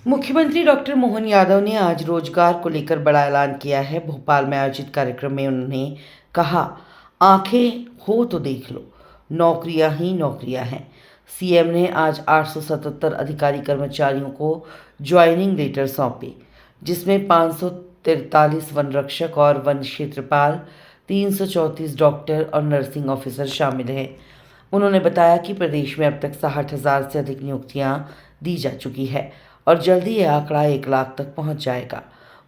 मुख्यमंत्री डॉक्टर मोहन यादव ने आज रोजगार को लेकर बड़ा ऐलान किया है। भोपाल में आयोजित कार्यक्रम में उन्होंने कहा, आंखें हो तो देख लो, नौकरियां ही नौकरियां हैं। सीएम ने आज 877 अधिकारी कर्मचारियों को ज्वाइनिंग लेटर सौंपे, जिसमें 543 वन रक्षक और वन क्षेत्रपाल, 334 डॉक्टर और नर्सिंग ऑफिसर शामिल हैं। उन्होंने बताया कि प्रदेश में अब तक 60,000 से अधिक नियुक्तियां दी जा चुकी है और जल्दी यह आंकड़ा 1 लाख तक पहुंच जाएगा।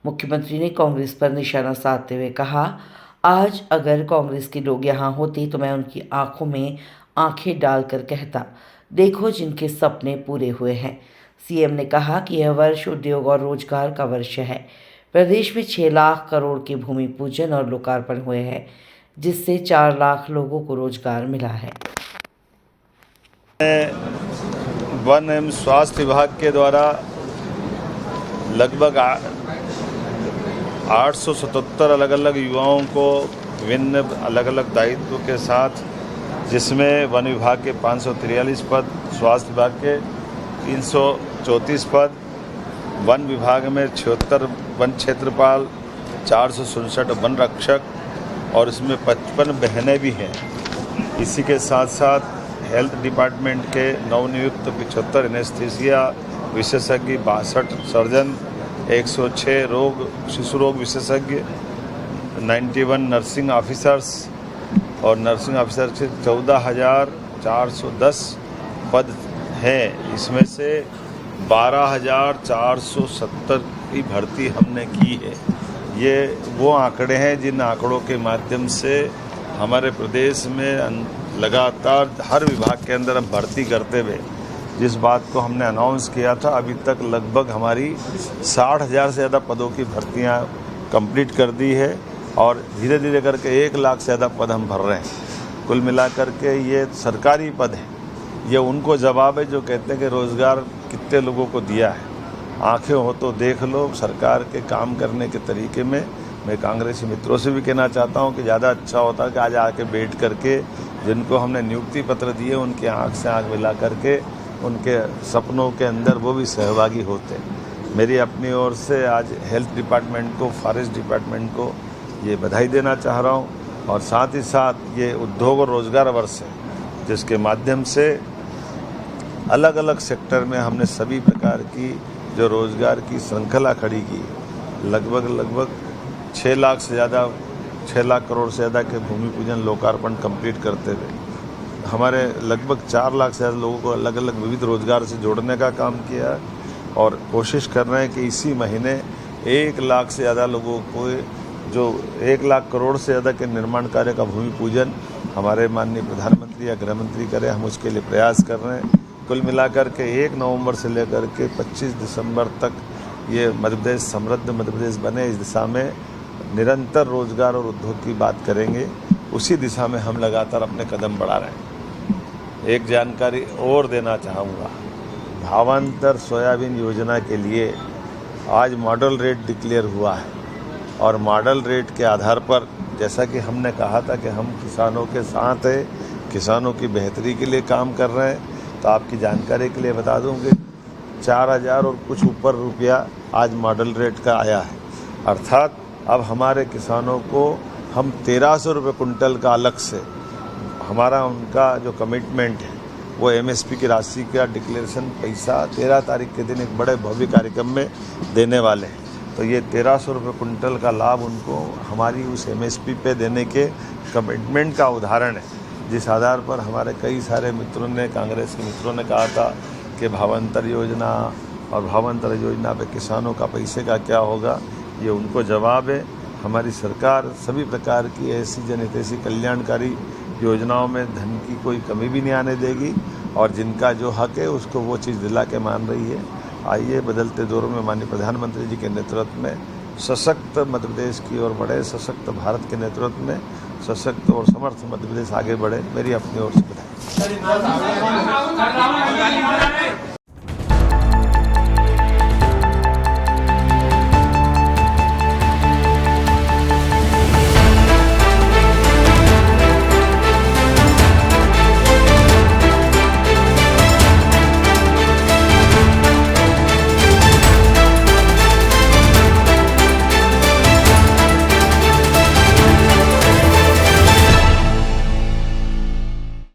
मुख्यमंत्री ने कांग्रेस पर निशाना साधते हुए कहा, आज अगर कांग्रेस के लोग यहाँ होते तो मैं उनकी आंखों में आंखें डालकर कहता, देखो जिनके सपने पूरे हुए हैं। सीएम ने कहा कि यह वर्ष उद्योग और रोजगार का वर्ष है। प्रदेश में 6 लाख करोड़ के भूमि पूजन और लोकार्पण हुए हैं, जिससे 4 लाख लोगों को रोजगार मिला है। वन एवं स्वास्थ्य विभाग के द्वारा लगभग 877 अलग अलग युवाओं को विभिन्न अलग अलग दायित्वों के साथ, जिसमें वन विभाग के 543 पद, स्वास्थ्य विभाग के 334 पद, वन विभाग में 76 वन क्षेत्रपाल, 467 वन रक्षक और इसमें 55 बहनें भी हैं। इसी के साथ साथ हेल्थ डिपार्टमेंट के नवनियुक्त 75 एनेस्थीसिया विशेषज्ञ, 62 सर्जन, 106 शिशु रोग विशेषज्ञ, 91 नर्सिंग ऑफिसर्स और नर्सिंग ऑफिसर से 14,410 पद हैं। इसमें से 12,470 की भर्ती हमने की है। ये वो आंकड़े हैं जिन आंकड़ों के माध्यम से हमारे प्रदेश में लगातार हर विभाग के अंदर हम भर्ती करते हुए जिस बात को हमने अनाउंस किया था, अभी तक लगभग हमारी 60,000 से ज़्यादा पदों की भर्तियां कंप्लीट कर दी है और धीरे धीरे करके 1 लाख से ज़्यादा पद हम भर रहे हैं। कुल मिलाकर के ये सरकारी पद है। ये उनको जवाब है जो कहते हैं कि रोज़गार कितने लोगों को दिया है। आंखें हो तो देख लो। सरकार के काम करने के तरीके में मैं कांग्रेसी मित्रों से भी कहना चाहता हूं कि ज़्यादा अच्छा होता कि आज आके बैठ करके जिनको हमने नियुक्ति पत्र दिए उनके आंख से आंख मिला करके उनके सपनों के अंदर वो भी सहभागी होते। मेरी अपनी ओर से आज हेल्थ डिपार्टमेंट को, फॉरेस्ट डिपार्टमेंट को ये बधाई देना चाह रहा हूँ और साथ ही साथ ये उद्योग और रोजगार वर्ष है, जिसके माध्यम से अलग अलग सेक्टर में हमने सभी प्रकार की जो रोजगार की श्रृंखला खड़ी की। लगभग 6 लाख से ज़्यादा, 6 लाख करोड़ से ज़्यादा के भूमि पूजन लोकार्पण कंप्लीट करते हुए हमारे लगभग 4 लाख से ज़्यादा लोगों को अलग अलग विविध रोजगार से जोड़ने का काम किया और कोशिश कर रहे हैं कि इसी महीने 1 लाख से ज़्यादा लोगों को, जो 1 लाख करोड़ से ज़्यादा के निर्माण कार्य का भूमि पूजन हमारे माननीय प्रधानमंत्री या गृह मंत्री करें। हम उसके लिए प्रयास कर रहे हैं। कुल मिलाकर के 1 नवंबर से लेकर के 25 दिसंबर तक ये मध्य प्रदेश समृद्ध मध्य प्रदेश बने, इस दिशा में निरंतर रोजगार और उद्योग की बात करेंगे। उसी दिशा में हम लगातार अपने कदम बढ़ा रहे हैं। एक जानकारी और देना चाहूँगा, भावांतर सोयाबीन योजना के लिए आज मॉडल रेट डिक्लेयर हुआ है और मॉडल रेट के आधार पर, जैसा कि हमने कहा था कि हम किसानों के साथ हैं, किसानों की बेहतरी के लिए काम कर रहे हैं, तो आपकी जानकारी के लिए बता दूं कि 4,000 और कुछ ऊपर रुपया आज मॉडल रेट का आया है। अर्थात अब हमारे किसानों को हम 1,300 रुपये कुंटल का अलग से, हमारा उनका जो कमिटमेंट है वो एमएसपी की राशि का डिक्लेरेशन पैसा 13 तारीख के दिन एक बड़े भव्य कार्यक्रम में देने वाले हैं। तो ये 1,300 रुपये कुंटल का लाभ उनको हमारी उस एमएसपी पे देने के कमिटमेंट का उदाहरण है, जिस आधार पर हमारे कई सारे मित्रों ने, कांग्रेस के मित्रों ने कहा था कि भावांतर योजना और भावांतर योजना पे किसानों का पैसे का क्या होगा। ये उनको जवाब है। हमारी सरकार सभी प्रकार की ऐसी जनहितैषी कल्याणकारी योजनाओं में धन की कोई कमी भी नहीं आने देगी और जिनका जो हक है उसको वो चीज़ दिला के मान रही है। आइए बदलते दौर में माननीय प्रधानमंत्री जी के नेतृत्व में सशक्त मध्य प्रदेश की ओर बढ़े, सशक्त भारत के नेतृत्व में सशक्त और समर्थ मध्य प्रदेश आगे बढ़े। मेरी अपनी ओर से बधाई।